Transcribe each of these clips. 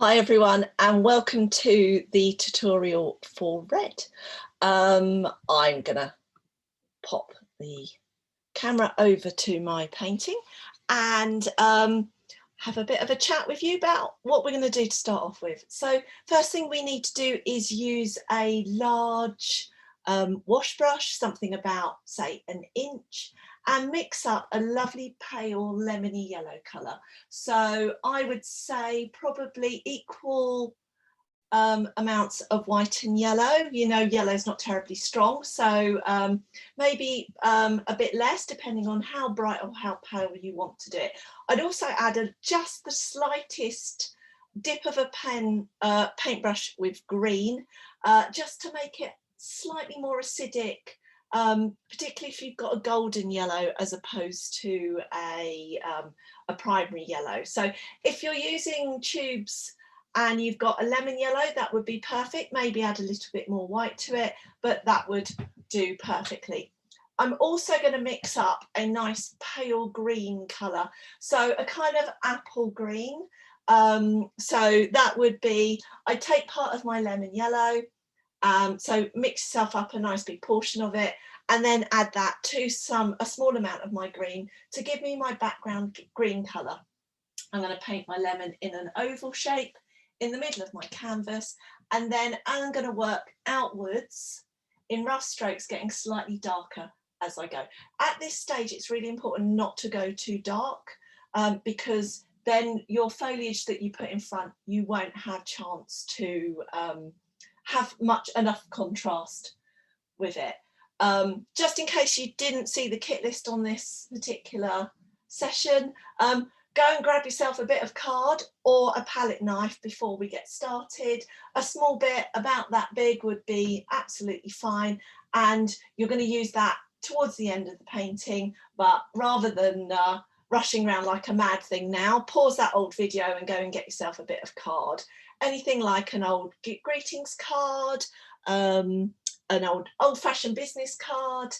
Hi everyone, and welcome to the tutorial for red. I'm gonna pop the camera over to my painting and have a bit of a chat with you about what we're going to do to start off with. So first thing we need to do is use a large wash brush, something about say 1 inch, and mix up a lovely pale lemony yellow colour. So I would say probably equal amounts of white and yellow. You know, yellow is not terribly strong, so maybe a bit less depending on how bright or how pale you want to do it. I'd also add just the slightest dip of a paintbrush with green, just to make it slightly more acidic, particularly if you've got a golden yellow as opposed to a primary yellow. So if you're using tubes and you've got a lemon yellow, that would be perfect. Maybe add a little bit more white to it, but that would do perfectly. I'm also going to mix up a nice pale green colour, so a kind of apple green. So that would be, I take part of my lemon yellow, so mix yourself up a nice big portion of it, and then add that to a small amount of my green to give me my background green colour. I'm going to paint my lemon in an oval shape in the middle of my canvas, and then I'm going to work outwards in rough strokes, getting slightly darker as I go. At this stage, it's really important not to go too dark, because then your foliage that you put in front, you won't have chance to have enough contrast with it. Just in case you didn't see the kit list on this particular session, go and grab yourself a bit of card or a palette knife before we get started. A small bit about that big would be absolutely fine, and you're going to use that towards the end of the painting, but rather than rushing around like a mad thing now, pause that old video and go and get yourself a bit of card. Anything like an old greetings card, an old-fashioned business card,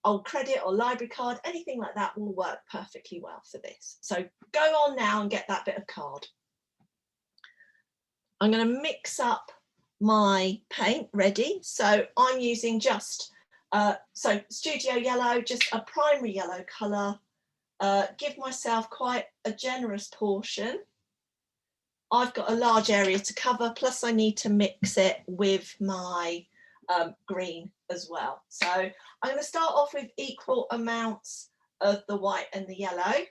old credit or library card, anything like that will work perfectly well for this. So go on now and get that bit of card. I'm going to mix up my paint ready. So I'm using just so Studio Yellow, just a primary yellow colour. Give myself quite a generous portion. I've got a large area to cover, plus I need to mix it with my green as well. So I'm going to start off with equal amounts of the white and the yellow.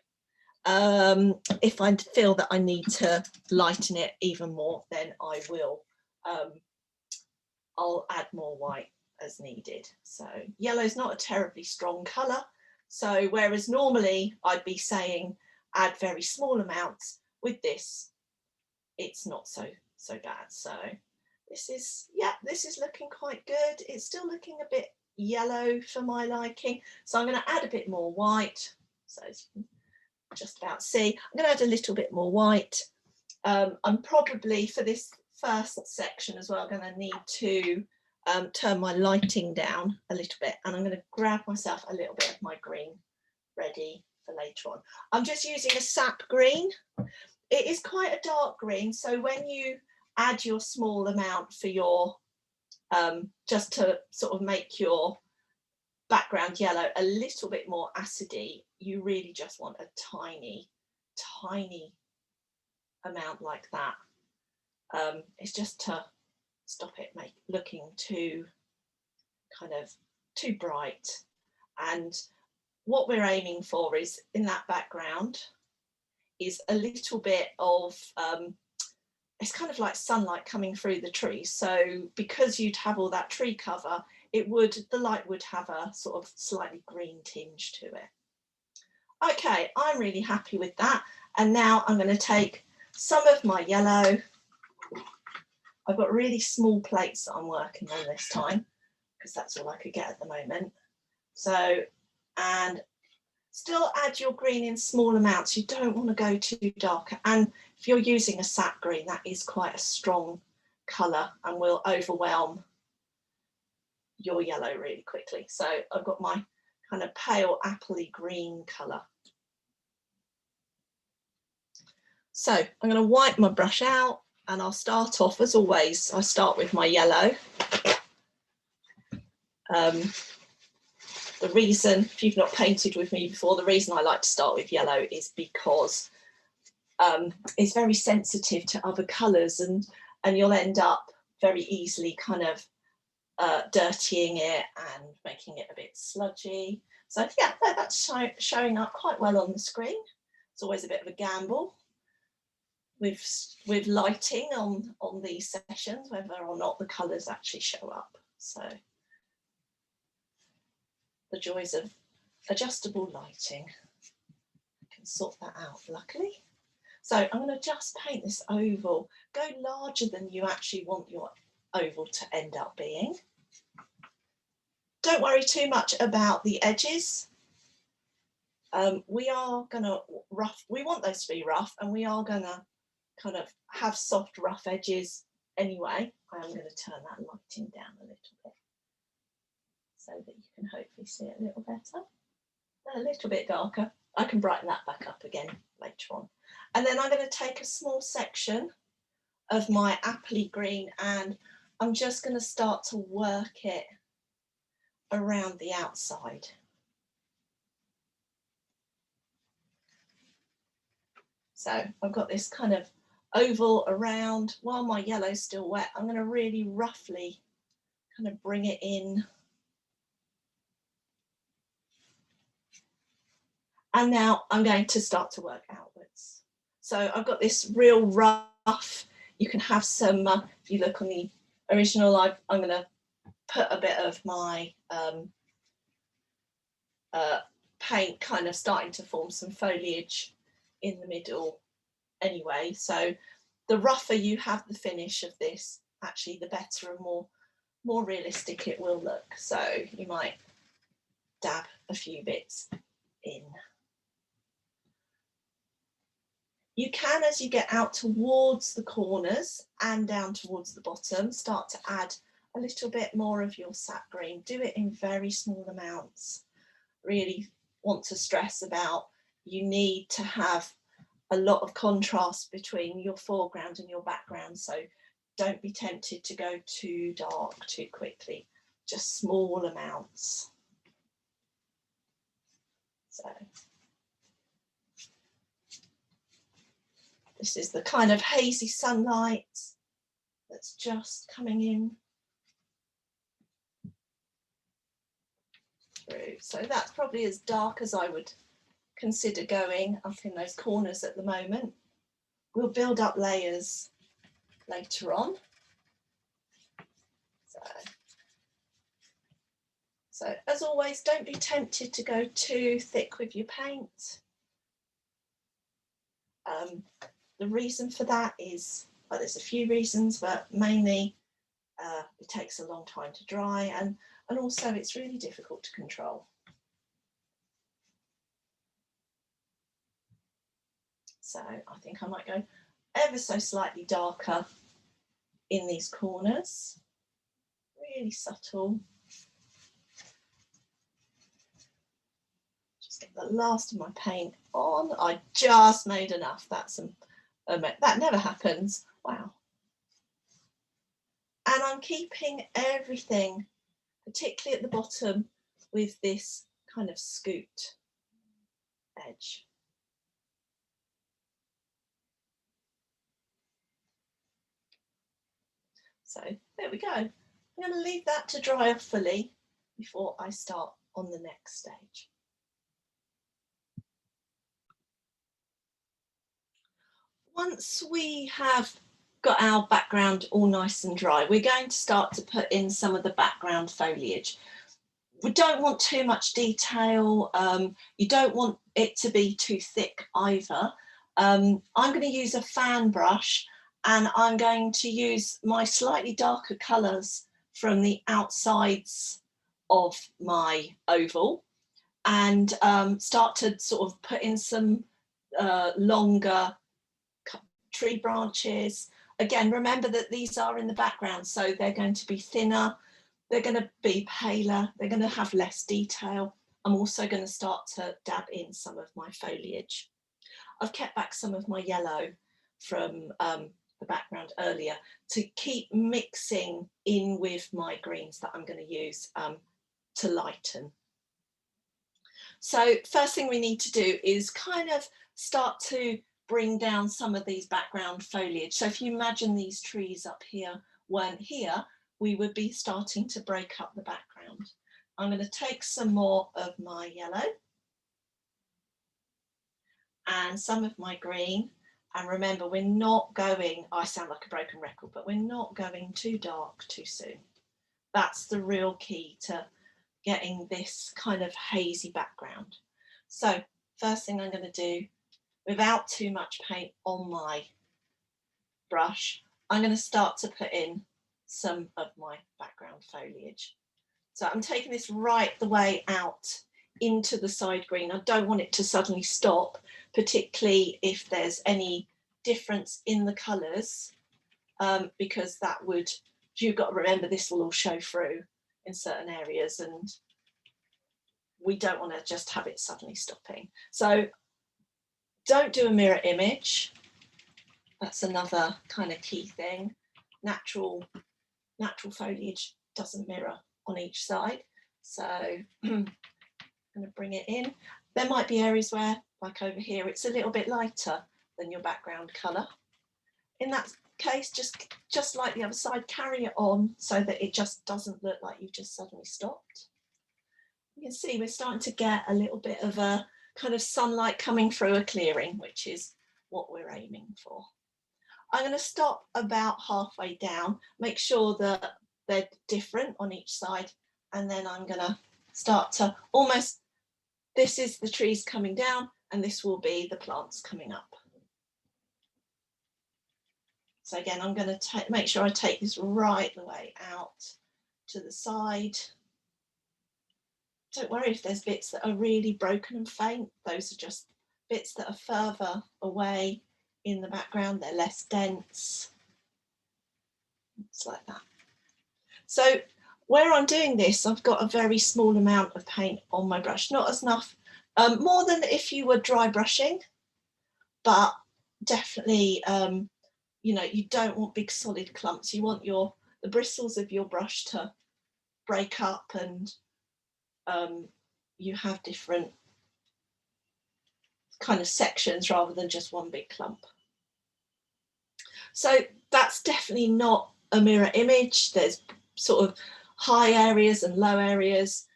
If I feel that I need to lighten it even more, then I will. I'll add more white as needed. So yellow is not a terribly strong colour. So whereas normally I'd be saying add very small amounts, with this it's not so bad. So this is looking quite good. It's still looking a bit yellow for my liking, so I'm going to add a bit more white. So just about see, I'm going to add a little bit more white. I'm probably for this first section as well going to need to turn my lighting down a little bit, and I'm going to grab myself a little bit of my green ready for later on. I'm just using a sap green. It is quite a dark green, so when you add your small amount for your just to sort of make your background yellow a little bit more acidy, you really just want a tiny amount like that. It's just to stop it looking too too bright. And what we're aiming for is in that background is a little bit of it's kind of like sunlight coming through the trees. So because you'd have all that tree cover, the light would have a sort of slightly green tinge to it. Okay, I'm really happy with that. And now I'm going to take some of my yellow. I've got really small plates that I'm working on this time because that's all I could get at the moment. So, and still add your green in small amounts. You don't want to go too dark. And if you're using a sap green, that is quite a strong colour and will overwhelm your yellow really quickly. So I've got my kind of pale appley green colour. So I'm going to wipe my brush out and I'll start off, as always, I start with my yellow. The reason, if you've not painted with me before, the reason I like to start with yellow is because it's very sensitive to other colours, and you'll end up very easily kind of dirtying it and making it a bit sludgy. So yeah, that's showing up quite well on the screen. It's always a bit of a gamble with lighting on these sessions, whether or not the colours actually show up. So the joys of adjustable lighting. I can sort that out, luckily. So I'm going to just paint this oval. Go larger than you actually want your oval to end up being. Don't worry too much about the edges. We are going to we want those to be rough, and we are going to kind of have soft, rough edges anyway. I'm going to turn that lighting down a little bit so that you can hopefully see it a little better. A little bit darker. I can brighten that back up again later on. And then I'm going to take a small section of my appley green and I'm just going to start to work it around the outside. So I've got this kind of oval around. While my yellow's still wet, I'm going to really roughly kind of bring it in. And now I'm going to start to work outwards. So I've got this real rough. You can have some, if you look on the original, I'm going to put a bit of my paint kind of starting to form some foliage in the middle anyway. So the rougher you have the finish of this, actually the better and more realistic it will look. So you might dab a few bits in. You can, as you get out towards the corners and down towards the bottom, start to add a little bit more of your sap green. Do it in very small amounts. Really want to stress about you need to have a lot of contrast between your foreground and your background. So don't be tempted to go too dark too quickly, just small amounts. So this is the kind of hazy sunlight that's just coming in through. So that's probably as dark as I would consider going up in those corners at the moment. We'll build up layers later on. So as always, don't be tempted to go too thick with your paint. The reason for that is, well, there's a few reasons, but mainly it takes a long time to dry, and also it's really difficult to control. So I think I might go ever so slightly darker in these corners, really subtle. Just get the last of my paint on. I just made enough. That's that never happens. Wow. And I'm keeping everything, particularly at the bottom, with this kind of scooped edge. So there we go. I'm going to leave that to dry off fully before I start on the next stage. Once we have got our background all nice and dry, we're going to start to put in some of the background foliage. We don't want too much detail. You don't want it to be too thick either. I'm going to use a fan brush, and I'm going to use my slightly darker colours from the outsides of my oval and start to sort of put in some longer tree branches. Again, remember that these are in the background, so they're going to be thinner, they're going to be paler, they're going to have less detail. I'm also going to start to dab in some of my foliage. I've kept back some of my yellow from the background earlier to keep mixing in with my greens that I'm going to use to lighten. So first thing we need to do is kind of start to bring down some of these background foliage. So if you imagine these trees up here weren't here, we would be starting to break up the background. I'm going to take some more of my yellow and some of my green. And remember, we're not going, I sound like a broken record, but we're not going too dark too soon. That's the real key to getting this kind of hazy background. So first thing I'm going to do, without too much paint on my brush, I'm going to start to put in some of my background foliage. So I'm taking this right the way out into the side green. I don't want it to suddenly stop, particularly if there's any difference in the colours, because that would, you've got to remember, this will all show through in certain areas and we don't want to just have it suddenly stopping. So don't do a mirror image. That's another kind of key thing. Natural foliage doesn't mirror on each side. So I'm going to bring it in. There might be areas where, like over here, it's a little bit lighter than your background colour. In that case, just like the other side, carry it on so that it just doesn't look like you've just suddenly stopped. You can see we're starting to get a little bit of a kind of sunlight coming through a clearing, which is what we're aiming for. I'm going to stop about halfway down, make sure that they're different on each side, and then I'm going to start to almost, this is the trees coming down and this will be the plants coming up. So again, I'm going to make sure I take this right the way out to the side. Don't worry if there's bits that are really broken and faint. Those are just bits that are further away in the background. They're less dense. It's like that. So where I'm doing this, I've got a very small amount of paint on my brush, not as enough, more than if you were dry brushing, but definitely, you know, you don't want big solid clumps. You want the bristles of your brush to break up and you have different kind of sections rather than just one big clump. So that's definitely not a mirror image. There's sort of high areas and low areas,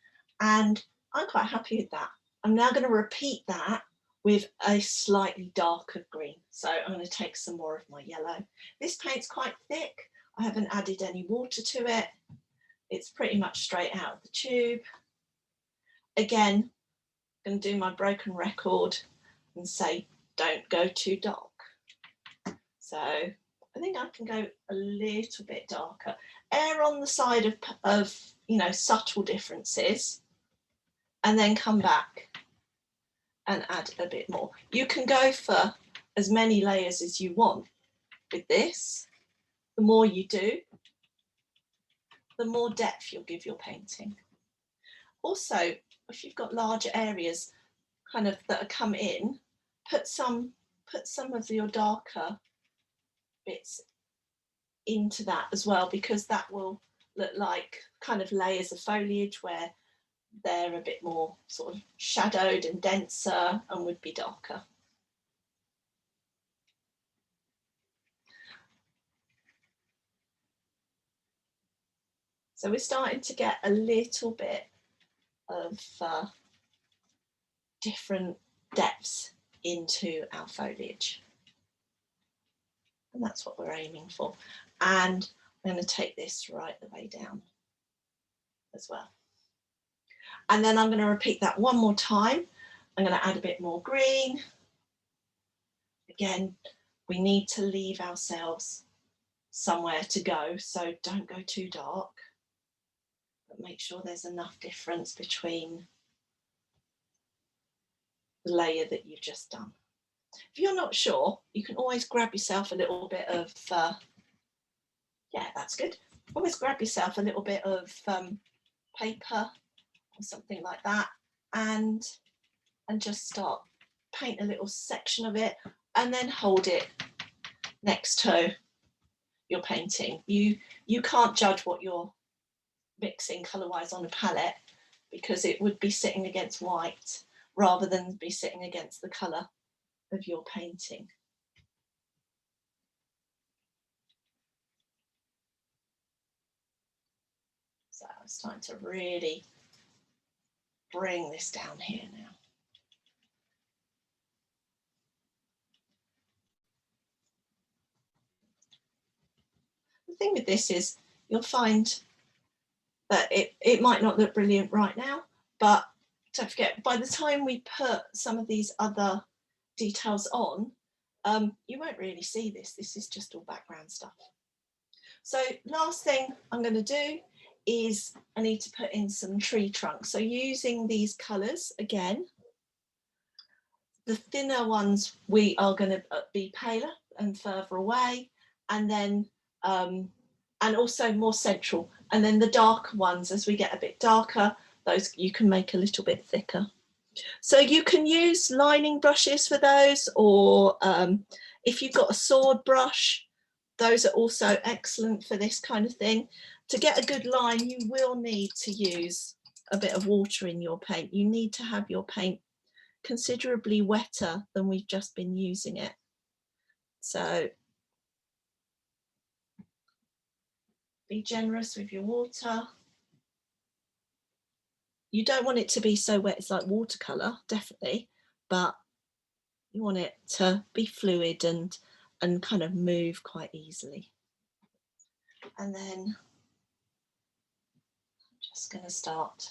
and I'm quite happy with that. I'm now going to repeat that with a slightly darker green. So I'm going to take some more of my yellow. This paint's quite thick. I haven't added any water to it. It's pretty much straight out of the tube. Again, I'm going to do my broken record and say, don't go too dark. So I think I can go a little bit darker. Err on the side of you know, subtle differences, and then come back and add a bit more. You can go for as many layers as you want with this. The more you do, the more depth you'll give your painting. Also, if you've got larger areas kind of that come in, put some of your darker bits into that as well, because that will look like kind of layers of foliage where they're a bit more sort of shadowed and denser and would be darker. So we're starting to get a little bit of different depths into our foliage. And that's what we're aiming for. And I'm going to take this right the way down as well. And then I'm going to repeat that one more time. I'm going to add a bit more green. Again, we need to leave ourselves somewhere to go, so don't go too dark, but make sure there's enough difference between the layer that you've just done. If you're not sure, you can always grab yourself a little bit of, yeah, that's good. Always grab yourself a little bit of paper or something like that, and just start paint a little section of it, and then hold it next to your painting. You can't judge what you're mixing colour-wise on a palette, because it would be sitting against white rather than be sitting against the colour of your painting. So it's time to really bring this down here now. The thing with this is you'll find that it might not look brilliant right now, but don't forget, by the time we put some of these other details on, you won't really see this. This is just all background stuff. So last thing I'm going to do is I need to put in some tree trunks. So using these colours again, the thinner ones we are going to be paler and further away, and then and also more central, and then the darker ones, as we get a bit darker, those you can make a little bit thicker. So you can use lining brushes for those, or if you've got a sword brush, those are also excellent for this kind of thing. To get a good line, you will need to use a bit of water in your paint. You need to have your paint considerably wetter than we've just been using it. So be generous with your water. You don't want it to be so wet it's like watercolour, definitely, but you want it to be fluid and kind of move quite easily. And then I'm just going to start.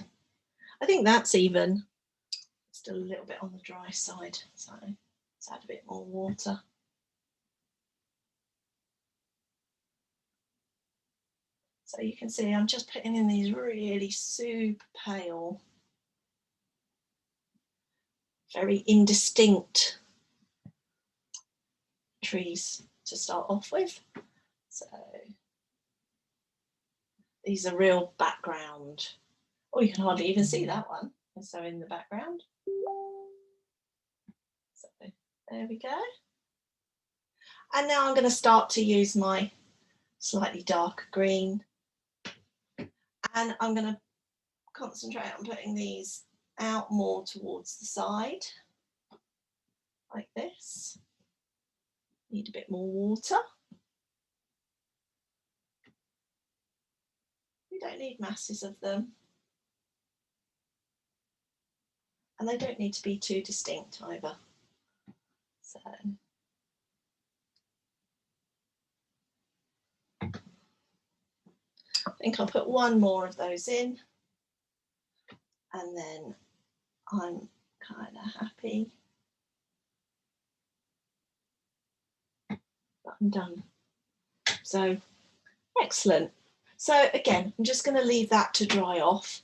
I think that's even still a little bit on the dry side, so let's add a bit more water. So you can see I'm just putting in these really super pale, very indistinct trees to start off with. So these are real background. Oh, you can hardly even see that one. So in the background. So there we go. And now I'm going to start to use my slightly darker green. And I'm going to concentrate on putting these out more towards the side, like this. Need a bit more water. We don't need masses of them. And they don't need to be too distinct either. So I think I'll put one more of those in, and then I'm kind of happy that I'm done. So excellent. So again, I'm just going to leave that to dry off,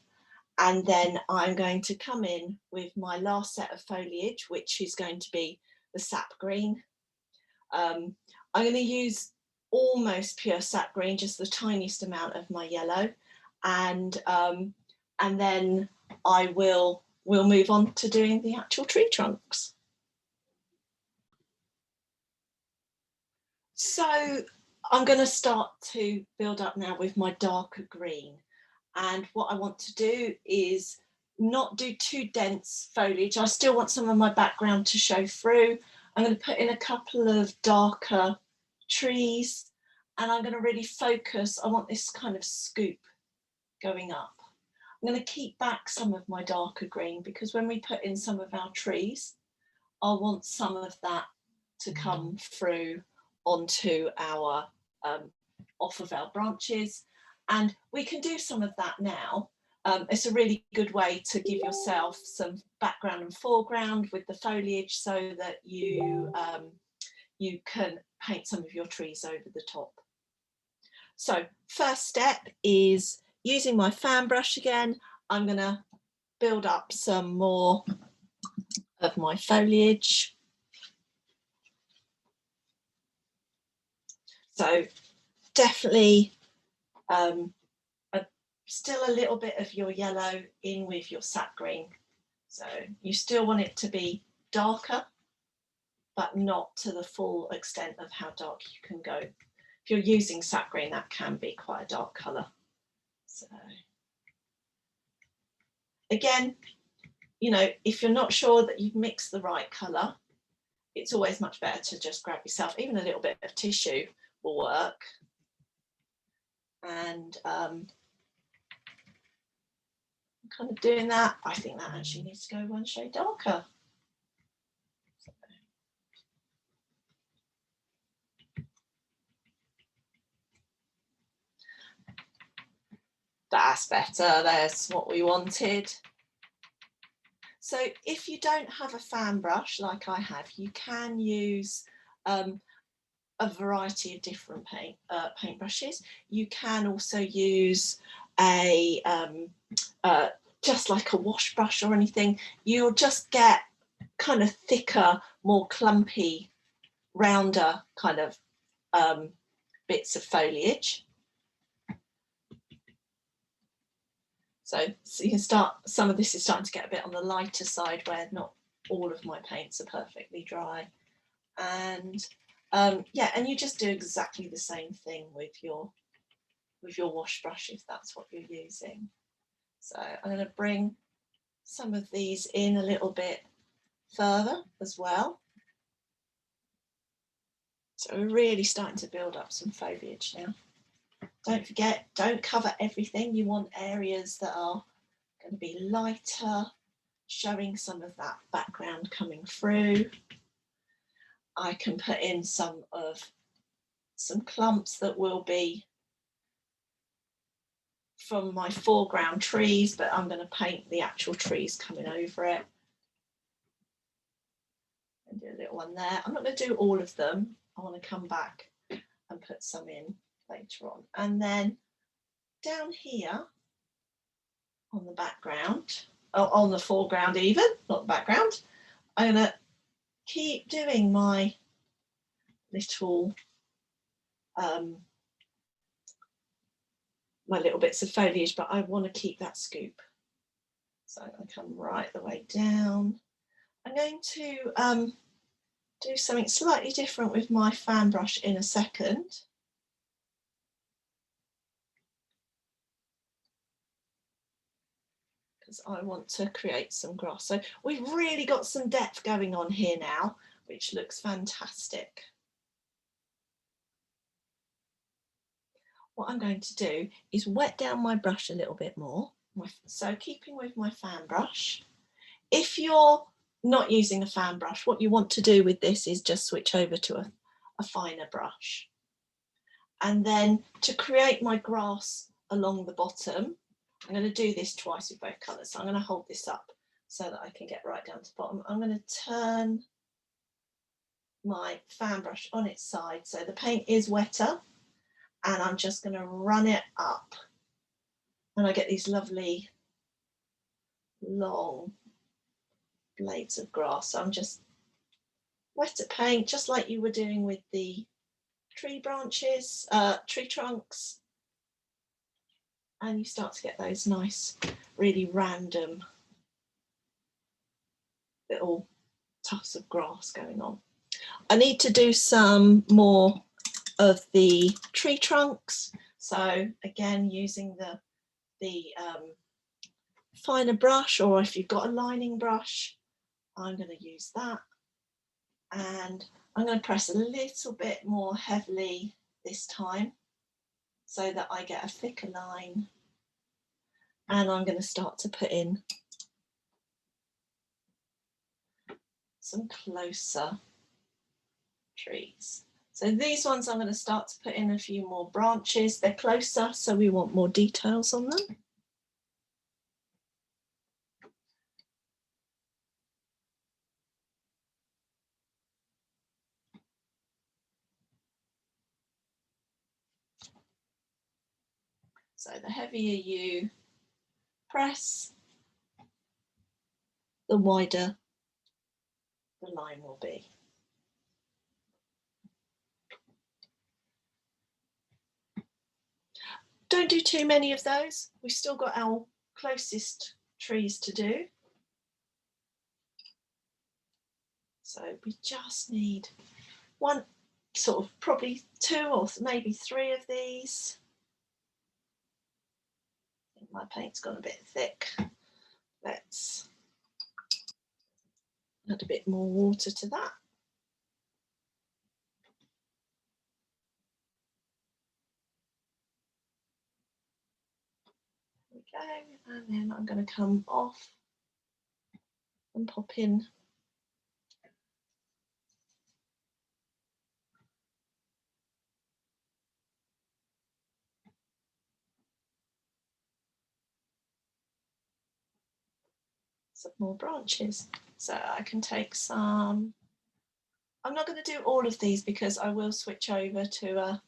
and then I'm going to come in with my last set of foliage, which is going to be the sap green. I'm going to use almost pure sap green, just the tiniest amount of my yellow, and then we'll move on to doing the actual tree trunks. So I'm going to start to build up now with my darker green, and what I want to do is not do too dense foliage. I still want some of my background to show through. I'm going to put in a couple of darker trees, and I'm going to really focus. I want this kind of scoop going up. I'm going to keep back some of my darker green, because when we put in some of our trees, I want some of that to come through onto our off of our branches, and we can do some of that now. It's a really good way to give yourself some background and foreground with the foliage, so that you can paint some of your trees over the top. So first step is using my fan brush again. I'm going to build up some more of my foliage. So definitely still a little bit of your yellow in with your sap green. So you still want it to be darker, but not to the full extent of how dark you can go. If you're using sap green, that can be quite a dark colour. So again, you know, if you're not sure that you've mixed the right colour, it's always much better to just grab yourself, even a little bit of tissue will work. And kind of doing that, I think that actually needs to go one shade darker. That's better, there's what we wanted. So if you don't have a fan brush like I have, you can use a variety of different paint brushes. You can also use a just like a wash brush or anything. You'll just get kind of thicker, more clumpy, rounder kind of bits of foliage. So you can start, some of this is starting to get a bit on the lighter side where not all of my paints are perfectly dry. And yeah, and you just do exactly the same thing with your wash brush if that's what you're using. So I'm going to bring some of these in a little bit further as well. So we're really starting to build up some foliage now. Don't forget, don't cover everything. You want areas that are going to be lighter, showing some of that background coming through. I can put in some clumps that will be from my foreground trees, but I'm going to paint the actual trees coming over it. And do a little one there. I'm not going to do all of them. I want to come back and put some in later on. And then down here on the background, on the foreground even, not the background, I'm going to keep doing my little bits of foliage, but I want to keep that scoop. So I'm going to come right the way down. I'm going to do something slightly different with my fan brush in a second. Because I want to create some grass. So we've really got some depth going on here now, which looks fantastic. What I'm going to do is wet down my brush a little bit more. So keeping with my fan brush, if you're not using a fan brush, what you want to do with this is just switch over to a finer brush. And then to create my grass along the bottom, I'm going to do this twice with both colours. So I'm going to hold this up so that I can get right down to the bottom. I'm going to turn my fan brush on its side so the paint is wetter, and I'm just going to run it up. And I get these lovely long blades of grass. So I'm just wetter paint, just like you were doing with the tree branches, tree trunks. And you start to get those nice, really random little tufts of grass going on. I need to do some more of the tree trunks. So again, using the finer brush, or if you've got a lining brush, I'm going to use that. And I'm going to press a little bit more heavily this time so that I get a thicker line. And I'm going to start to put in some closer trees. So these ones I'm going to start to put in a few more branches. They're closer, so we want more details on them. So the heavier you press, the wider the line will be. Don't do too many of those. We've still got our closest trees to do. So we just need one, sort of probably 2 or maybe 3 of these. I think my paint's gone a bit thick. Let's add a bit more water to that. There we go. And then I'm going to come off and pop in some more branches. So I can take some, I'm not going to do all of these because I will switch over to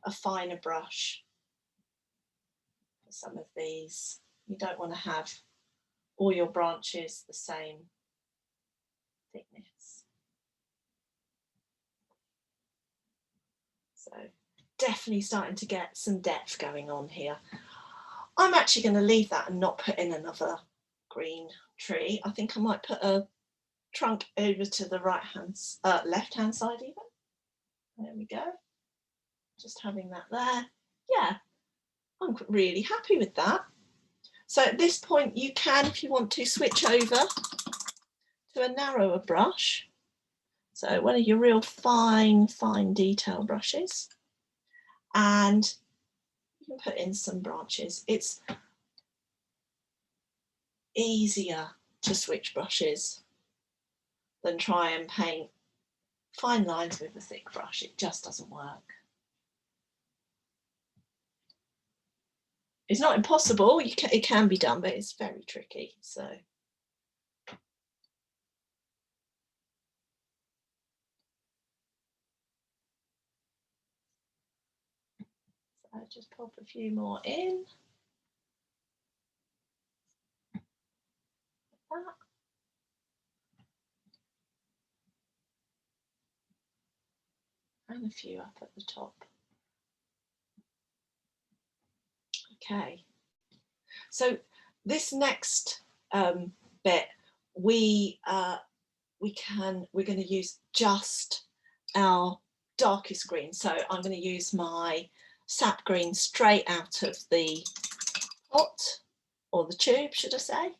a finer brush for some of these. You don't want to have all your branches the same thickness. So definitely starting to get some depth going on here. I'm actually going to leave that and not put in another green tree. I think I might put a trunk over to the left hand side even. There we go. Just having that there. Yeah, I'm really happy with that. So at this point you can, if you want to, switch over to a narrower brush. So one of your real fine detail brushes, and you can put in some branches. It's easier to switch brushes than try and paint fine lines with a thick brush. It just doesn't work. It's not impossible, it can be done, but it's very tricky. So just pop a few more in. Like that. And a few up at the top. Okay, so this next bit we're going to use just our darkest green. So I'm going to use my sap green straight out of the pot, or the tube should I say.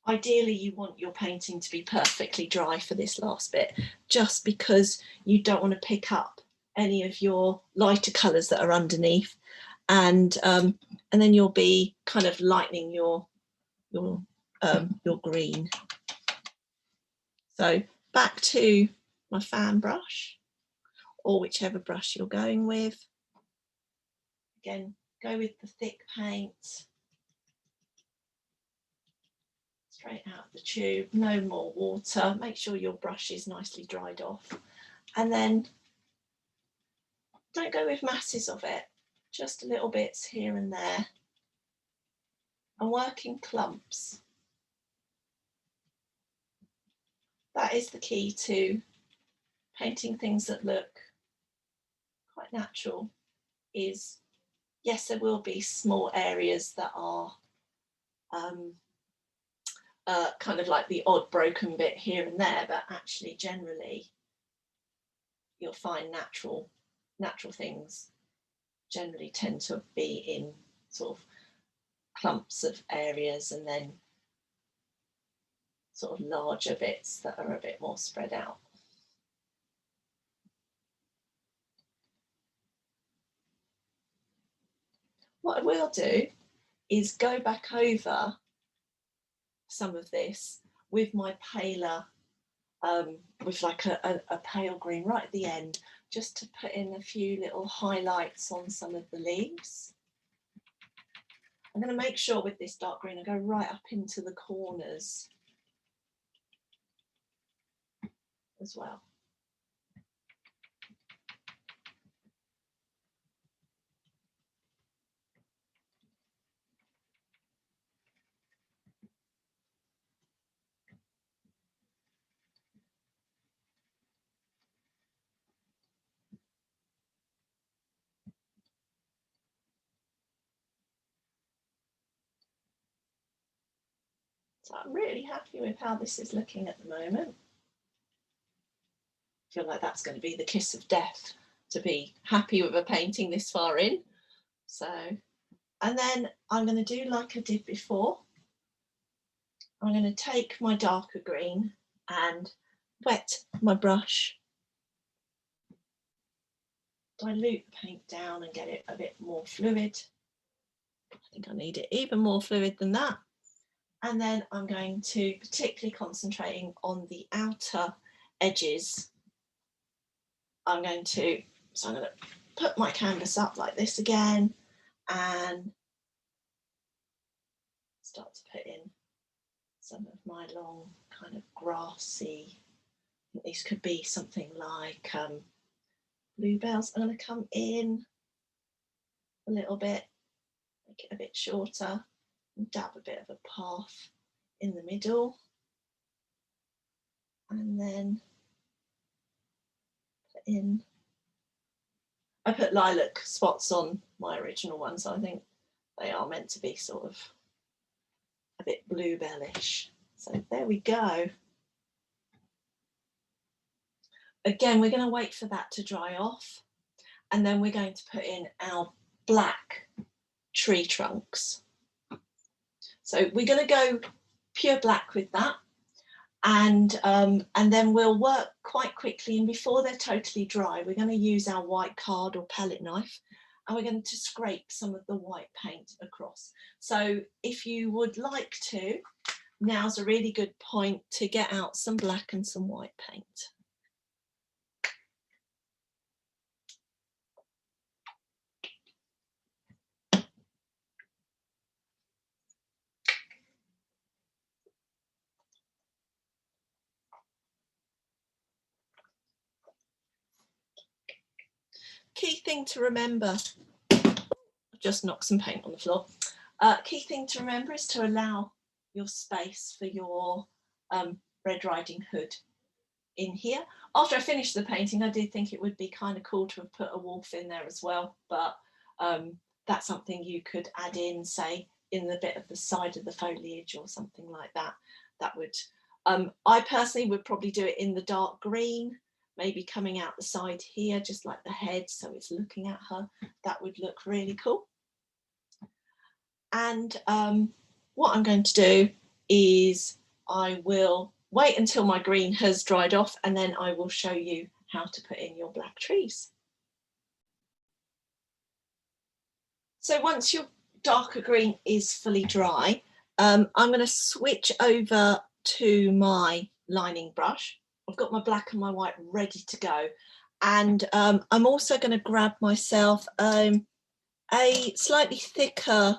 Ideally you want your painting to be perfectly dry for this last bit, just because you don't want to pick up any of your lighter colours that are underneath, and then you'll be kind of lightening your green. So back to my fan brush, or whichever brush you're going with. Again, go with the thick paint. Straight out the tube, no more water. Make sure your brush is nicely dried off. And then don't go with masses of it, just little bits here and there. And work in clumps. That is the key to painting things that look quite natural. Is, yes, there will be small areas that are kind of like the odd broken bit here and there, but actually generally you'll find natural things generally tend to be in sort of clumps of areas, and then sort of larger bits that are a bit more spread out. What I will do is go back over some of this with my paler, with like a pale green right at the end, just to put in a few little highlights on some of the leaves. I'm going to make sure with this dark green I go right up into the corners as well. So I'm really happy with how this is looking at the moment. I feel like that's going to be the kiss of death, to be happy with a painting this far in. So, and then I'm going to do like I did before. I'm going to take my darker green and wet my brush, dilute the paint down and get it a bit more fluid. I think I need it even more fluid than that. And then I'm going to particularly concentrating on the outer edges. I'm going to put my canvas up like this again and start to put in some of my long kind of grassy, I think these could be something like bluebells. I'm going to come in a little bit, make it a bit shorter, and dab a bit of a path in the middle. And then put in, I put lilac spots on my original one, so I think they are meant to be sort of a bit bluebellish. So there we go. Again, we're going to wait for that to dry off, and then we're going to put in our black tree trunks. So we're going to go pure black with that, and then we'll work quite quickly, and before they're totally dry, we're going to use our white card or palette knife, and we're going to scrape some of the white paint across. So if you would like to, now's a really good point to get out some black and some white paint. Key thing to remember, I've just knocked some paint on the floor. Key thing to remember is to allow your space for your Red Riding Hood in here. After I finished the painting, I did think it would be kind of cool to have put a wolf in there as well, but that's something you could add in, say, in the bit of the side of the foliage or something like that. That would, I personally would probably do it in the dark green, maybe coming out the side here, just like the head, so it's looking at her. That would look really cool. And what I'm going to do is I will wait until my green has dried off, and then I will show you how to put in your black trees. So once your darker green is fully dry, I'm going to switch over to my lining brush. I've got my black and my white ready to go, and I'm also going to grab myself a slightly thicker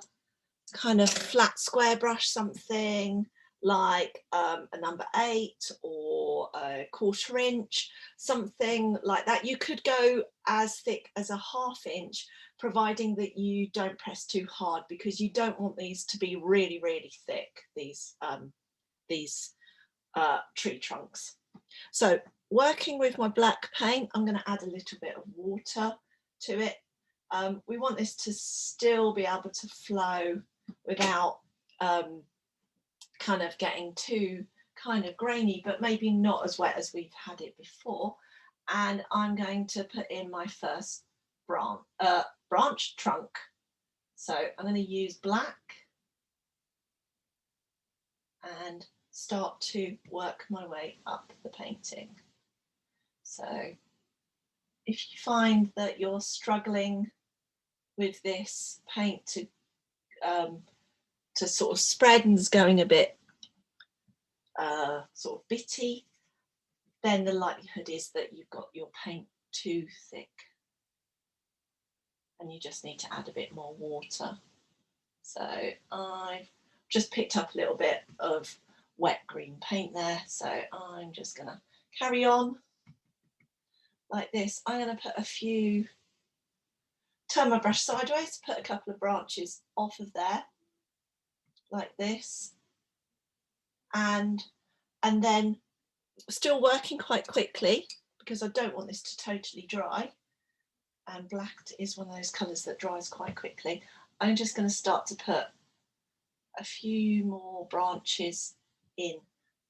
kind of flat square brush, something like a number 8 or a 1/4 inch, something like that. You could go as thick as a 1/2 inch, providing that you don't press too hard, because you don't want these to be really, really thick, these tree trunks. So working with my black paint, I'm going to add a little bit of water to it. We want this to still be able to flow without kind of getting too kind of grainy, but maybe not as wet as we've had it before. And I'm going to put in my first branch trunk. So I'm going to use black and start to work my way up the painting. So if you find that you're struggling with this paint to sort of spread and is going a bit sort of bitty, then the likelihood is that you've got your paint too thick and you just need to add a bit more water. So I've just picked up a little bit of wet green paint there, so I'm just going to carry on like this. I'm going to put a few, turn my brush sideways, put a couple of branches off of there like this, and then still working quite quickly because I don't want this to totally dry, and black is one of those colours that dries quite quickly. I'm just going to start to put a few more branches in,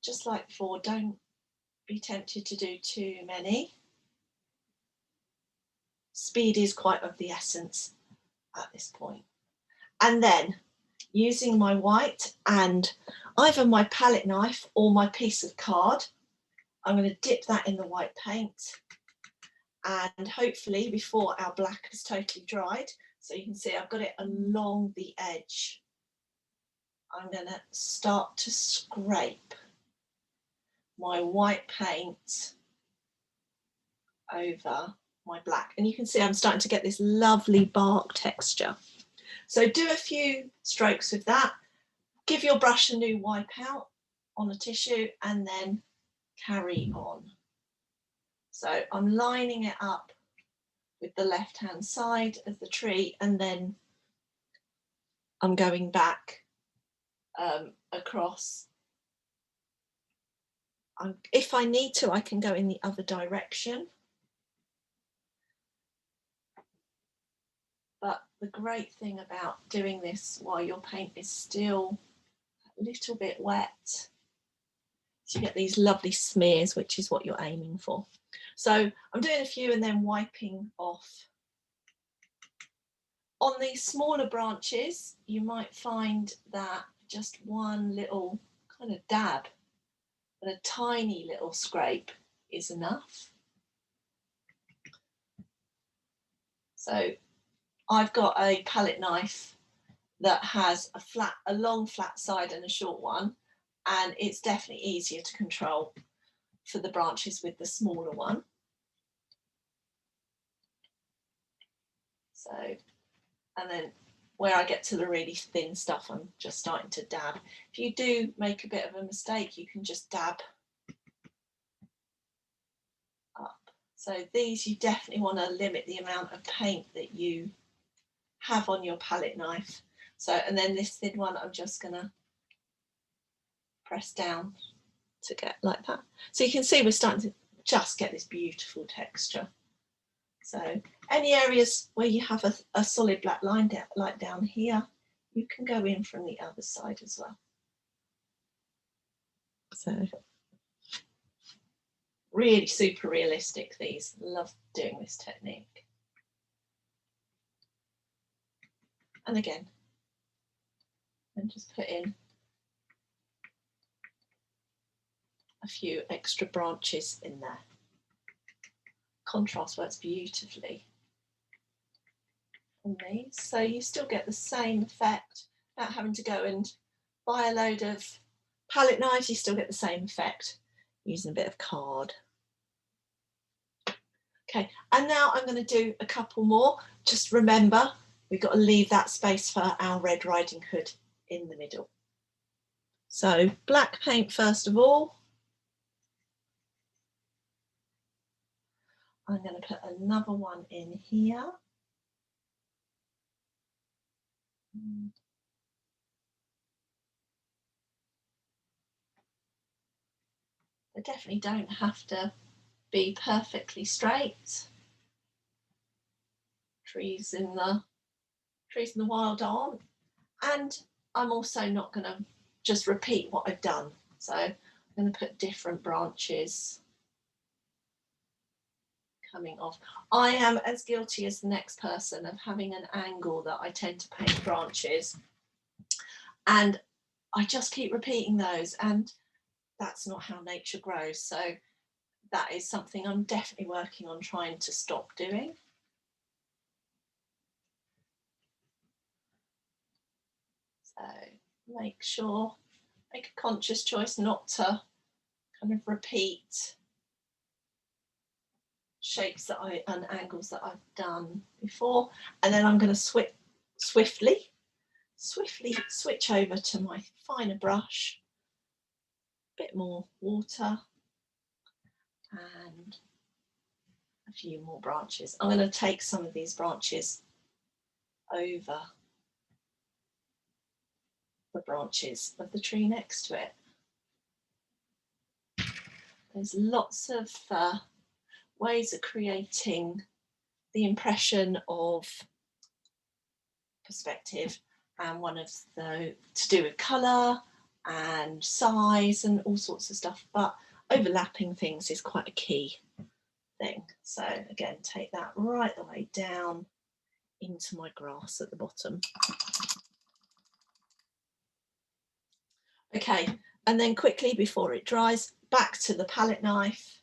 just like before. Don't be tempted to do too many. Speed is quite of the essence at this point. And then using my white and either my palette knife or my piece of card, I'm going to dip that in the white paint, and hopefully before our black is totally dried, so you can see I've got it along the edge, I'm going to start to scrape my white paint over my black, and you can see I'm starting to get this lovely bark texture. So do a few strokes with that, give your brush a new wipe out on a tissue, and then carry on. So I'm lining it up with the left hand side of the tree, and then I'm going back across. If I need to, I can go in the other direction. But the great thing about doing this while your paint is still a little bit wet, is you get these lovely smears, which is what you're aiming for. So I'm doing a few and then wiping off. On these smaller branches, you might find that just one little kind of dab and a tiny little scrape is enough. So I've got a palette knife that has a long flat side and a short one, and it's definitely easier to control for the branches with the smaller one. So, and then where I get to the really thin stuff, I'm just starting to dab. If you do make a bit of a mistake, you can just dab up. So these, you definitely want to limit the amount of paint that you have on your palette knife. So, and then this thin one, I'm just gonna press down to get like that. So you can see we're starting to just get this beautiful texture. So any areas where you have a solid black line down, like down here, you can go in from the other side as well. So really super realistic, these. Love doing this technique. And again, and just put in a few extra branches in there. Contrast works beautifully on these, so you still get the same effect without having to go and buy a load of palette knives. You still get the same effect using a bit of card. Okay, and now I'm going to do a couple more. Just remember, we've got to leave that space for our Red Riding Hood in the middle. So black paint first of all. I'm going to put another one in here. They definitely don't have to be perfectly straight. Trees in the wild aren't. And I'm also not going to just repeat what I've done. So I'm going to put different branches coming off. I am as guilty as the next person of having an angle that I tend to paint branches, and I just keep repeating those, and that's not how nature grows. So that is something I'm definitely working on trying to stop doing. So make a conscious choice not to kind of repeat shapes and angles that I've done before. And then I'm going to swiftly switch over to my finer brush, a bit more water, and a few more branches. I'm going to take some of these branches over the branches of the tree next to it. There's lots of ways of creating the impression of perspective and one of the to do with colour and size and all sorts of stuff, but overlapping things is quite a key thing. So again, take that right the way down into my grass at the bottom. Okay, and then quickly before it dries, back to the palette knife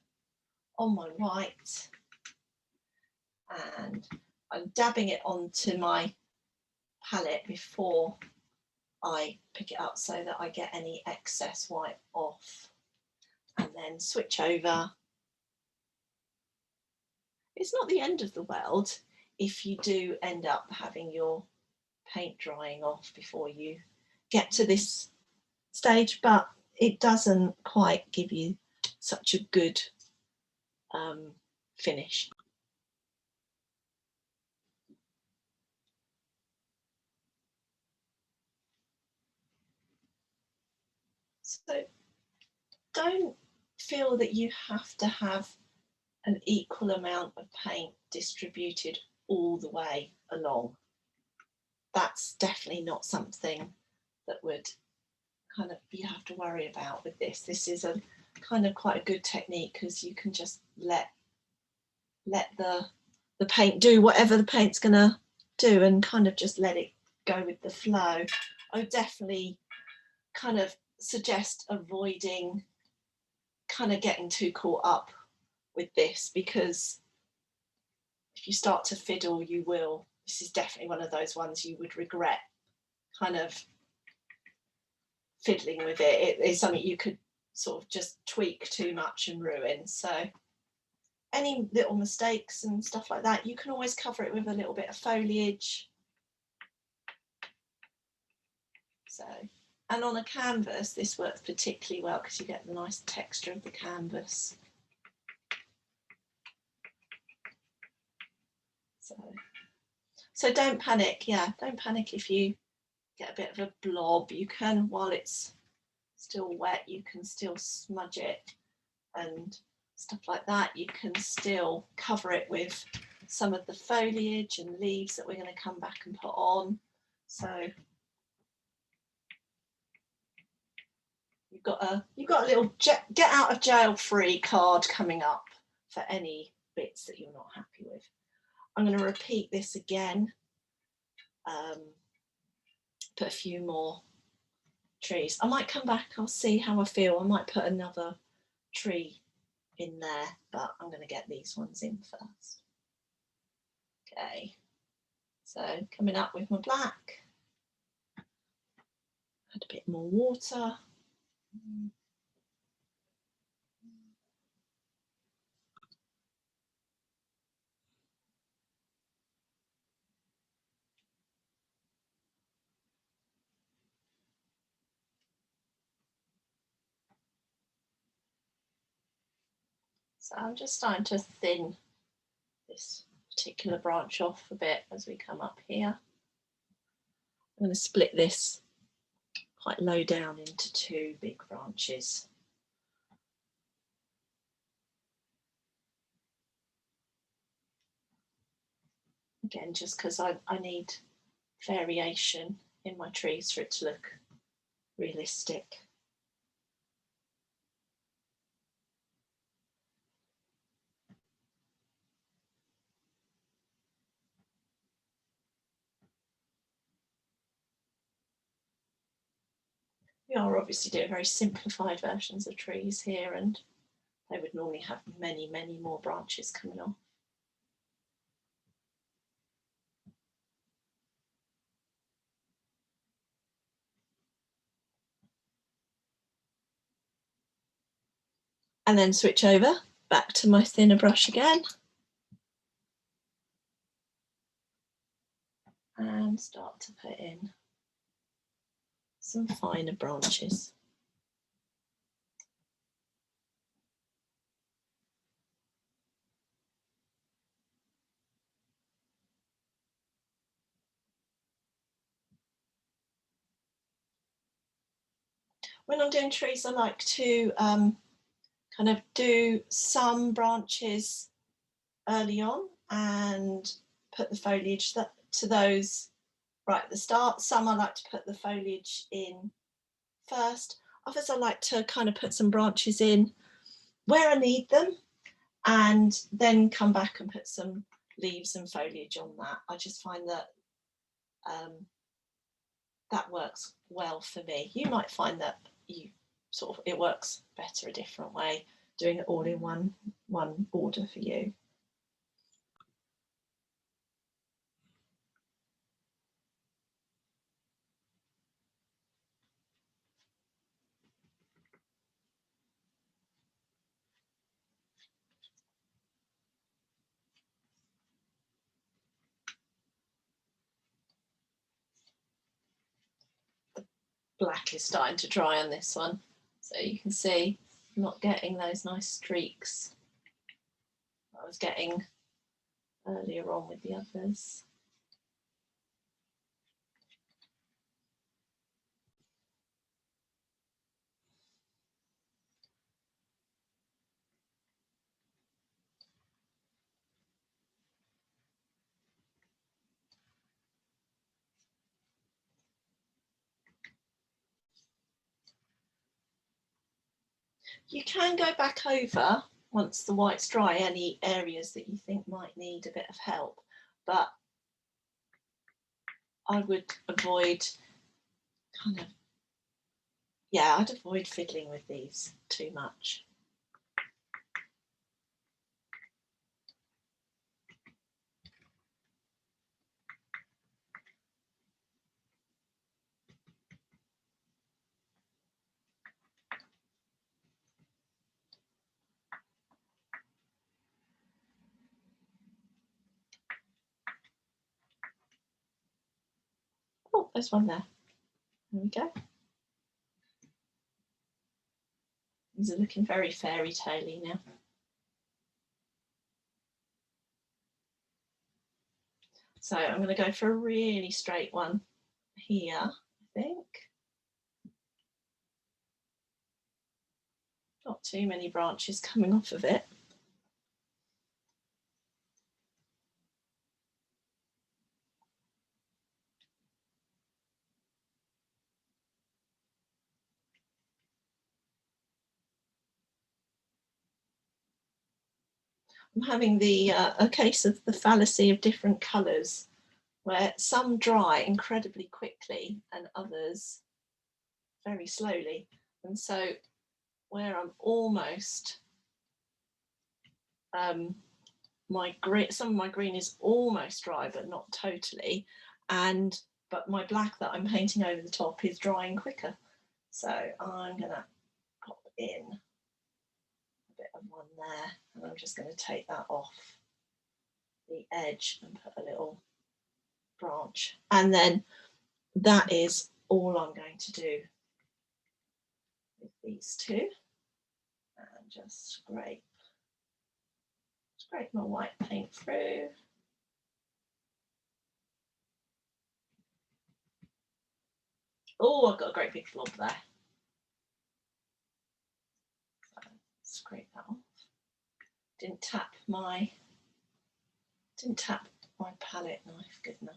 on my white, and I'm dabbing it onto my palette before I pick it up so that I get any excess white off, and then switch over. It's not the end of the world if you do end up having your paint drying off before you get to this stage, but it doesn't quite give you such a good finish. So don't feel that you have to have an equal amount of paint distributed all the way along. That's definitely not something that would kind of you have to worry about with this. This is a kind of quite a good technique because you can just let the paint do whatever the paint's going to do and kind of just let it go with the flow. I would definitely kind of suggest avoiding kind of getting too caught up with this, because if you start to fiddle, you will. This is definitely one of those ones you would regret kind of fiddling with it. It is something you could sort of just tweak too much and ruin. So any little mistakes and stuff like that, you can always cover it with a little bit of foliage. So, and on a canvas, this works particularly well because you get the nice texture of the canvas. So don't panic. Yeah, don't panic if you get a bit of a blob. You can, while it's still wet, you can still smudge it and stuff like that. You can still cover it with some of the foliage and leaves that we're going to come back and put on. So you've got a little get out of jail free card coming up for any bits that you're not happy with. I'm going to repeat this again. Put a few more trees. I might come back, I'll see how I feel. I might put another tree in there, but I'm going to get these ones in first. Okay, so coming up with my black, add a bit more water. So I'm just starting to thin this particular branch off a bit as we come up here. I'm going to split this quite low down into two big branches. Again, just because I need variation in my trees for it to look realistic. We are obviously doing very simplified versions of trees here, and they would normally have many, many more branches coming off. And then switch over back to my thinner brush again. And start to put in some finer branches. When I'm doing trees, I like to kind of do some branches early on and put the foliage to those right at the start. Some I like to put the foliage in first. Others I like to kind of put some branches in where I need them and then come back and put some leaves and foliage on that. I just find that that works well for me. You might find that it works better a different way, doing it all in one order for you. The black is starting to dry on this one, so you can see I'm not getting those nice streaks I was getting earlier on with the others. You can go back over once the white's dry any areas that you think might need a bit of help, but I would avoid I'd avoid fiddling with these too much. Oh, there's one there. There we go. These are looking very fairy tale-y now. So I'm going to go for a really straight one here, I think. Not too many branches coming off of it. I'm having a case of the fallacy of different colours, where some dry incredibly quickly and others very slowly. And so where I'm almost, some of my green is almost dry, but not totally. But my black that I'm painting over the top is drying quicker. So I'm gonna pop in a bit of one there, and I'm just going to take that off the edge and put a little branch, and then that is all I'm going to do with these two, and just scrape my white paint through. Oh, I've got a great big blob there. So scrape that off. Didn't tap my palette knife good enough.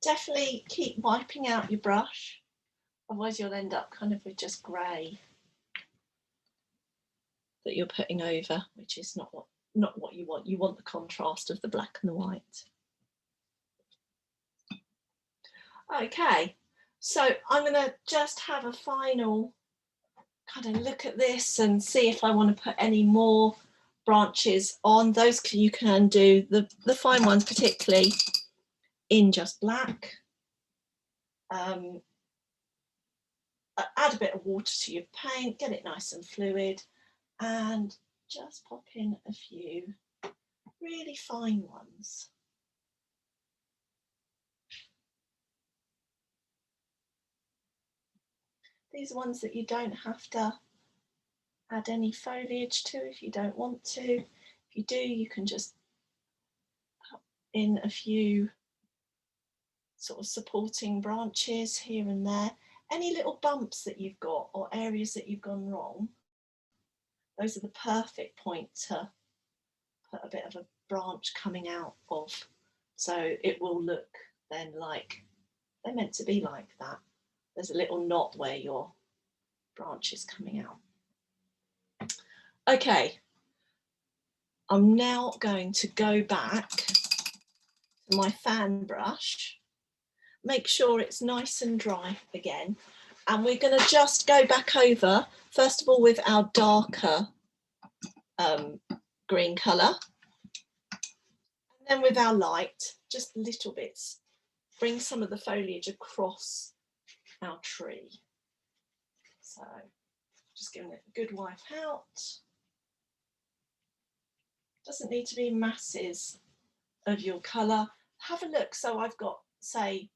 Definitely keep wiping out your brush, otherwise you'll end up kind of with just grey that you're putting over, which is not not what you want. You want the contrast of the black and the white. Okay, so I'm going to just have a final kind of look at this and see if I want to put any more branches on. Those you can do, the fine ones particularly, in just black. Add a bit of water to your paint, get it nice and fluid, and just pop in a few really fine ones. These are ones that you don't have to add any foliage to if you don't want to. If you do, you can just put in a few sort of supporting branches here and there. Any little bumps that you've got or areas that you've gone wrong, those are the perfect point to put a bit of a branch coming out of. So it will look then like they're meant to be like that. There's a little knot where your branch is coming out. Okay, I'm now going to go back to my fan brush, make sure it's nice and dry again, and we're going to just go back over, first of all, with our darker green colour, and then with our light, just little bits, bring some of the foliage across our tree. So just giving it a good wipe out. Doesn't need to be masses of your colour. Have a look. So I've got, say,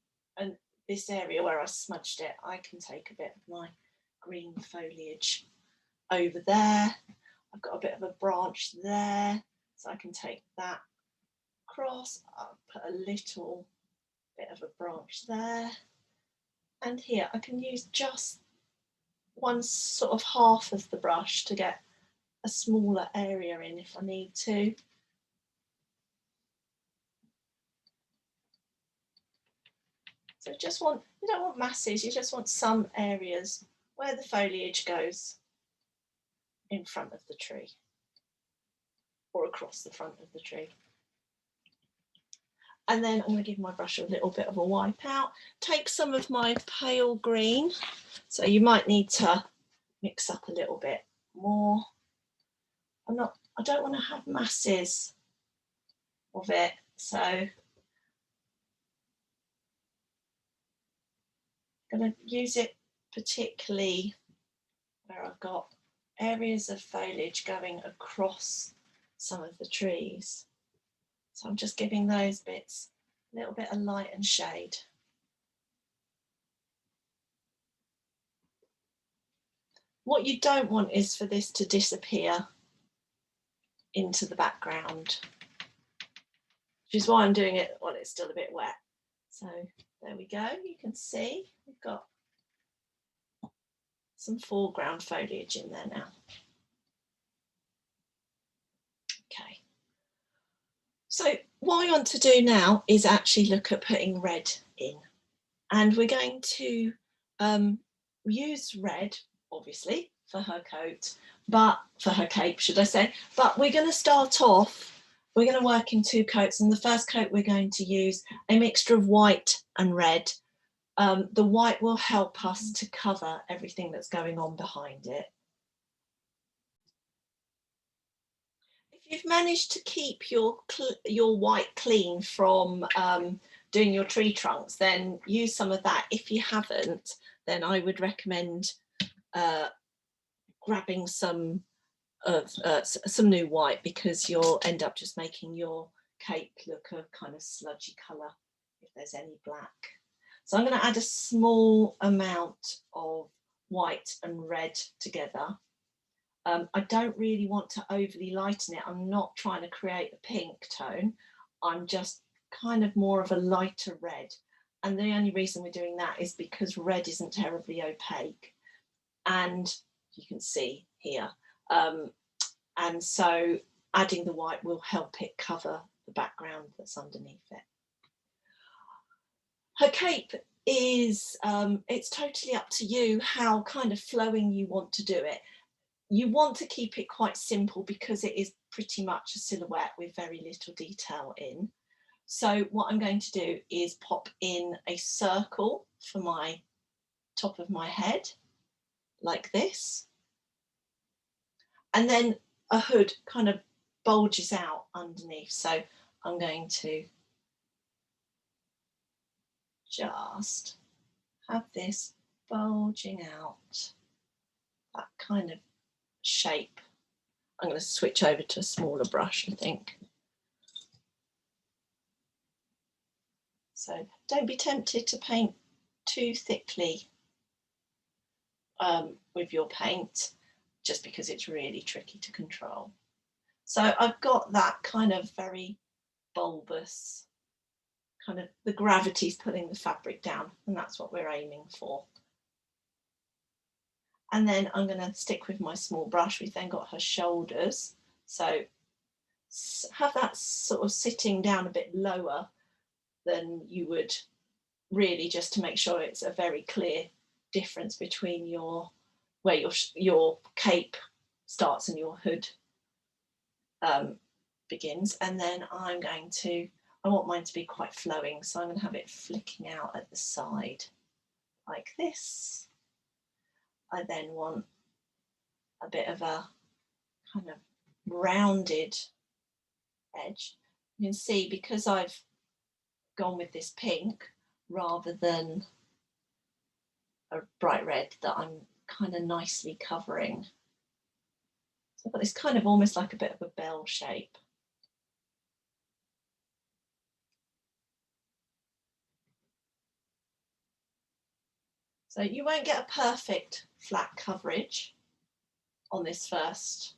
this area where I smudged it. I can take a bit of my green foliage over there. I've got a bit of a branch there, so I can take that across. I'll put a little bit of a branch there. And here I can use just one sort of half of the brush to get a smaller area in if I need to. So you don't want masses, you just want some areas where the foliage goes in front of the tree or across the front of the tree. And then I'm going to give my brush a little bit of a wipe out. Take some of my pale green. So you might need to mix up a little bit more. I don't want to have masses of it. So I'm going to use it particularly where I've got areas of foliage going across some of the trees. So I'm just giving those bits a little bit of light and shade. What you don't want is for this to disappear into the background, which is why I'm doing it while it's still a bit wet. So there we go. You can see we've got some foreground foliage in there now. Okay. So what I want to do now is actually look at putting red in, and we're going to use red, obviously, for her coat, but for her cape, should I say, but we're going to start off, we're going to work in two coats, and the first coat we're going to use a mixture of white and red. The white will help us to cover everything that's going on behind it. You've managed to keep your white clean from doing your tree trunks, then use some of that. If you haven't, then I would recommend grabbing some new white, because you'll end up just making your cape look a kind of sludgy colour if there's any black. So I'm going to add a small amount of white and red together. I don't really want to overly lighten it. I'm not trying to create a pink tone. I'm just kind of more of a lighter red. And the only reason we're doing that is because red isn't terribly opaque. And you can see here. And so adding the white will help it cover the background that's underneath it. Her cape is, it's totally up to you how kind of flowing you want to do it. You want to keep it quite simple because it is pretty much a silhouette with very little detail in. So what I'm going to do is pop in a circle for my top of my head, like this. And then a hood kind of bulges out underneath. So I'm going to just have this bulging out, that kind of shape. I'm going to switch over to a smaller brush, I think. So don't be tempted to paint too thickly with your paint, just because it's really tricky to control. So I've got that kind of very bulbous, kind of the gravity's pulling the fabric down, and that's what we're aiming for. And then I'm going to stick with my small brush. We've then got her shoulders. So have that sort of sitting down a bit lower than you would really, just to make sure it's a very clear difference between where your cape starts and your hood begins. And then I want mine to be quite flowing, so I'm going to have it flicking out at the side like this. I then want a bit of a kind of rounded edge. You can see, because I've gone with this pink rather than a bright red, that I'm kind of nicely covering. So I've got this kind of almost like a bit of a bell shape. So you won't get a perfect flat coverage on this first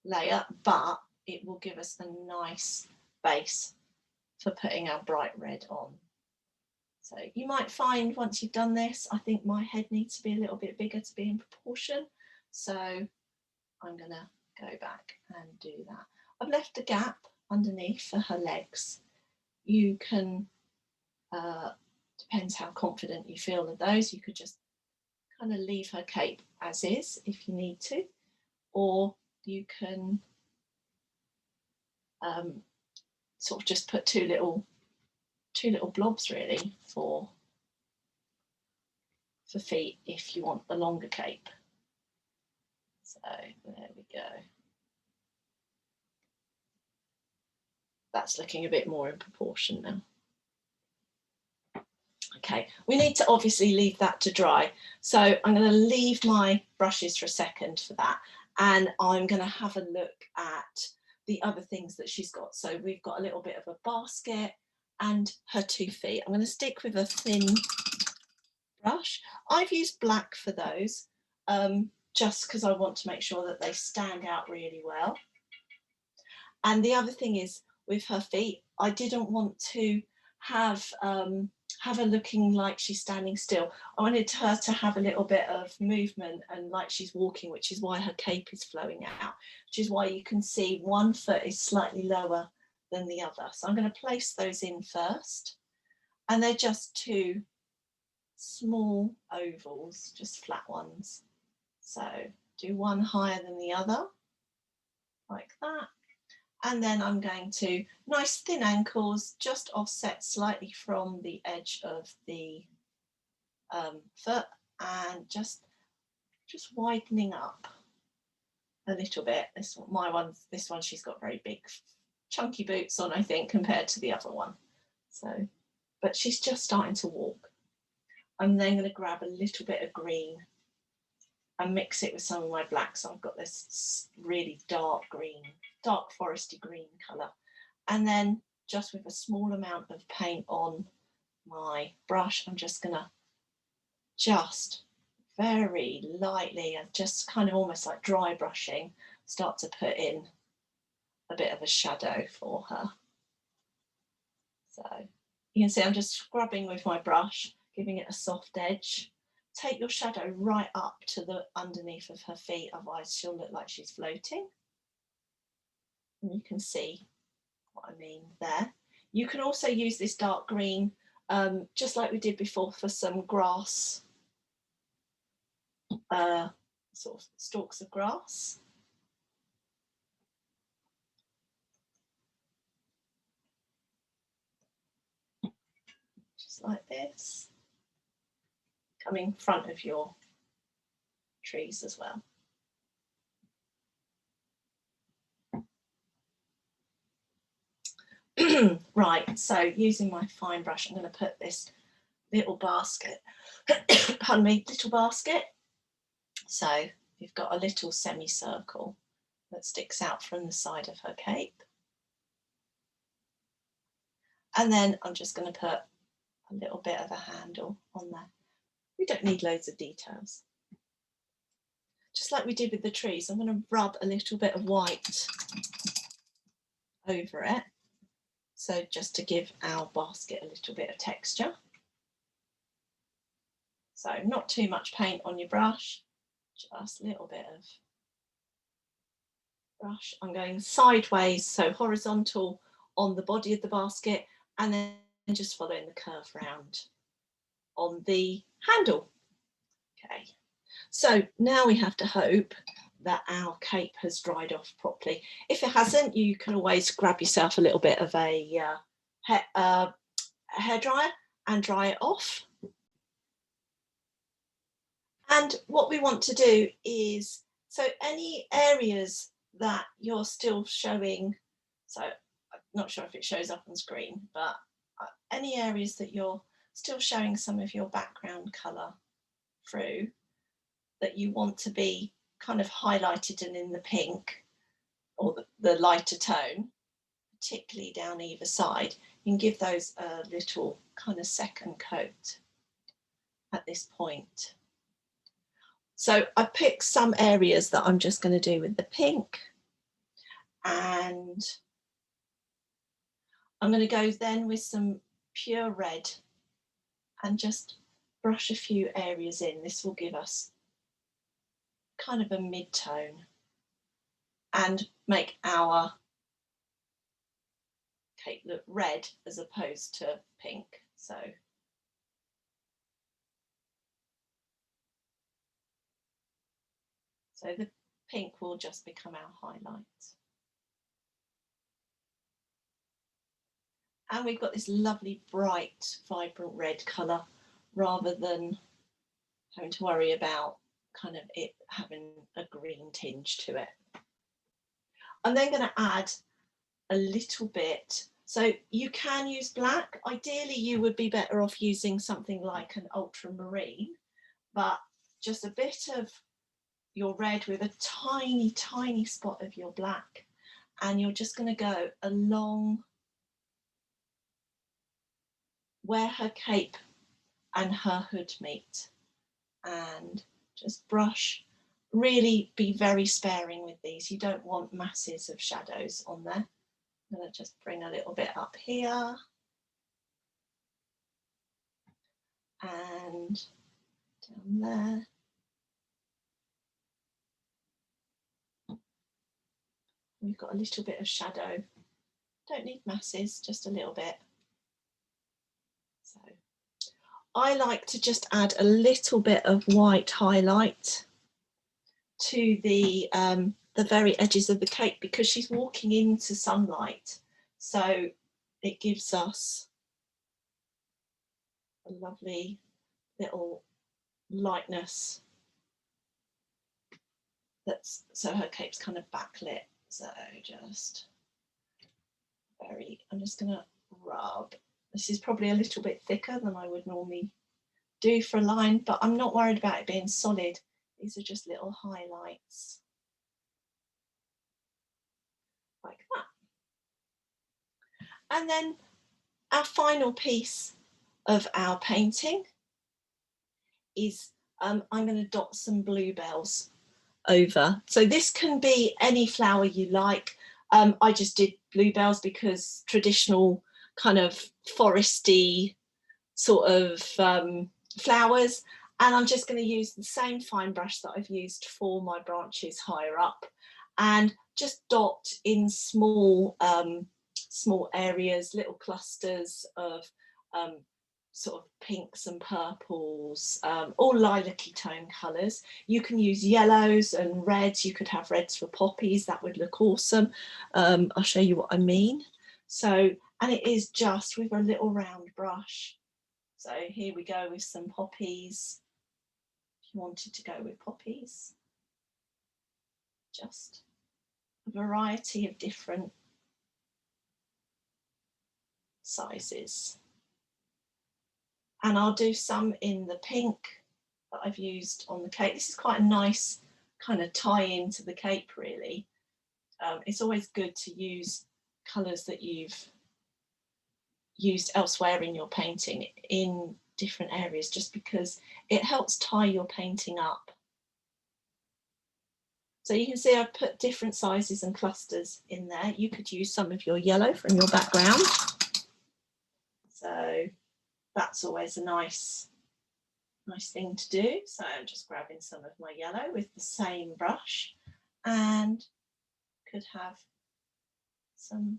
layer, but it will give us a nice base for putting our bright red on. So you might find once you've done this, I think my head needs to be a little bit bigger to be in proportion. So I'm going to go back and do that. I've left a gap underneath for her legs. You can, depends how confident you feel of those, you could just kind of leave her cape as is if you need to, or you can sort of just put two little blobs really for feet if you want the longer cape. So there we go. That's looking a bit more in proportion now. Okay, we need to obviously leave that to dry. So I'm going to leave my brushes for a second for that, and I'm going to have a look at the other things that she's got. So we've got a little bit of a basket and her 2 feet. I'm going to stick with a thin brush. I've used black for those, just because I want to make sure that they stand out really well. And the other thing is, with her feet, I didn't want to have her looking like she's standing still. I wanted her to have a little bit of movement and like she's walking, which is why her cape is flowing out, which is why you can see one foot is slightly lower than the other. So I'm going to place those in first, and they're just 2 small ovals, just flat ones. So do one higher than the other, like that. And then I'm going to, nice thin ankles, just offset slightly from the edge of the foot, and just widening up a little bit. This one she's got very big chunky boots on, I think, compared to the other one. So, but she's just starting to walk. I'm then going to grab a little bit of green and mix it with some of my black. So I've got this really dark green, dark foresty green colour. And then just with a small amount of paint on my brush, I'm just going to very lightly, and just kind of almost like dry brushing, start to put in a bit of a shadow for her. So you can see I'm just scrubbing with my brush, giving it a soft edge. Take your shadow right up to the underneath of her feet, otherwise she'll look like she's floating. And you can see what I mean there. You can also use this dark green, just like we did before, for some grass, sort of stalks of grass. just like this, coming in front of your trees as well. Right, so using my fine brush, I'm going to put this little basket, pardon me, little basket. So you've got a little semicircle that sticks out from the side of her cape. And then I'm just going to put a little bit of a handle on there. We don't need loads of details. Just like we did with the trees, I'm going to rub a little bit of white over it. So just to give our basket a little bit of texture. So not too much paint on your brush, just a little bit of brush. I'm going sideways, so horizontal on the body of the basket, and then just following the curve round on the handle. Okay, so now we have to hope that our cape has dried off properly. If it hasn't, you can always grab yourself a little bit of a hairdryer and dry it off. And what we want to do is, so any areas that you're still showing, so I'm not sure if it shows up on screen, but any areas that you're still showing some of your background colour through, that you want to be kind of highlighted and in the pink or the lighter tone, particularly down either side, you can give those a little kind of second coat at this point. So I picked some areas that I'm just going to do with the pink, and I'm going to go then with some pure red and just brush a few areas in. This will give us kind of a mid-tone and make our cape look red as opposed to pink. So the pink will just become our highlight. And we've got this lovely, bright, vibrant red colour, rather than having to worry about kind of it having a green tinge to it. I'm then going to add a little bit. So you can use black. Ideally, you would be better off using something like an ultramarine, but just a bit of your red with a tiny, tiny spot of your black. And you're just going to go along where her cape and her hood meet, and just brush. Really be very sparing with these. You don't want masses of shadows on there. I'm going to just bring a little bit up here and down there. We've got a little bit of shadow. Don't need masses, just a little bit. So I like to just add a little bit of white highlight to the very edges of the cape, because she's walking into sunlight, so it gives us a lovely little lightness. So her cape's kind of backlit, so just I'm just going to rub. This is probably a little bit thicker than I would normally do for a line, but I'm not worried about it being solid. These are just little highlights like that. And then our final piece of our painting is I'm going to dot some bluebells over. So this can be any flower you like. I just did bluebells because traditional kind of foresty sort of flowers, and I'm just going to use the same fine brush that I've used for my branches higher up, and just dot in small small areas, little clusters of sort of pinks and purples, all lilac-y tone colours. You can use yellows and reds. You could have reds for poppies. That would look awesome. I'll show you what I mean. So, and it is just with a little round brush, So here we go with some poppies. If you wanted to go with poppies, just a variety of different sizes. And I'll do some in the pink that I've used on the cape. This is quite a nice kind of tie into the cape, really. It's always good to use colours that you've used elsewhere in your painting in different areas, just because it helps tie your painting up. So you can see I've put different sizes and clusters in there. You could use some of your yellow from your background. So that's always a nice thing to do. So I'm just grabbing some of my yellow with the same brush, and could have some,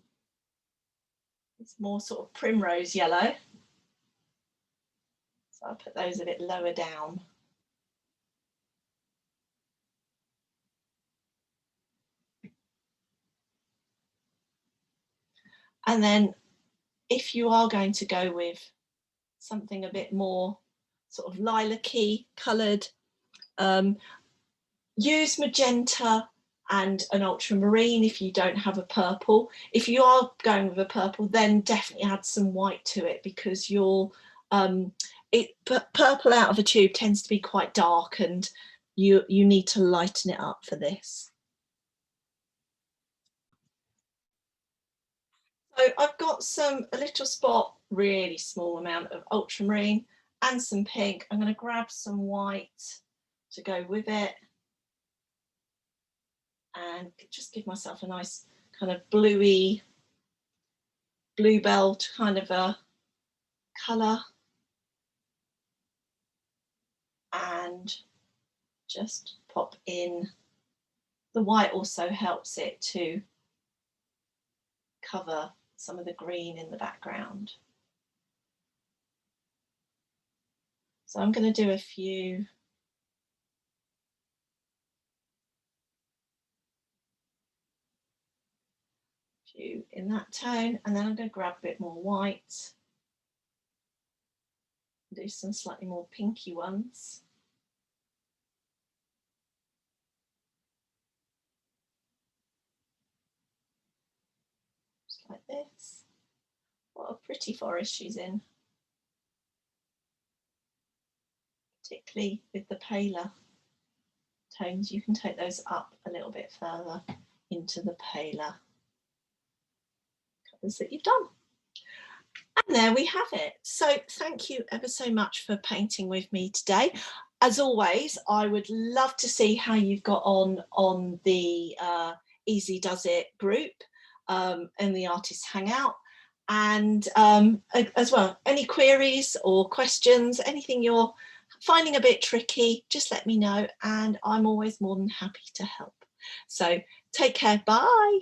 it's more sort of primrose yellow. So I'll put those a bit lower down. And then if you are going to go with something a bit more sort of lilac-y coloured, use magenta and an ultramarine if you don't have a purple. If you are going with a purple, then definitely add some white to it, because you'll purple out of a tube tends to be quite dark, and you need to lighten it up for this. So I've got a little spot, really small amount of ultramarine and some pink. I'm going to grab some white to go with it and just give myself a nice kind of bluey, bluebell kind of a colour, and just pop in. The white also helps it to cover some of the green in the background. So I'm going to do a few in that tone, and then I'm going to grab a bit more white, do some slightly more pinky ones. Just like this. What a pretty forest she's in, particularly with the paler tones. You can take those up a little bit further into the paler colours that you've done. And there we have it. So thank you ever so much for painting with me today. As always, I would love to see how you've got on the Easy Does It group and the Artist Hangout. And as well, any queries or questions, anything you're finding a bit tricky, just let me know, and I'm always more than happy to help. So take care, bye.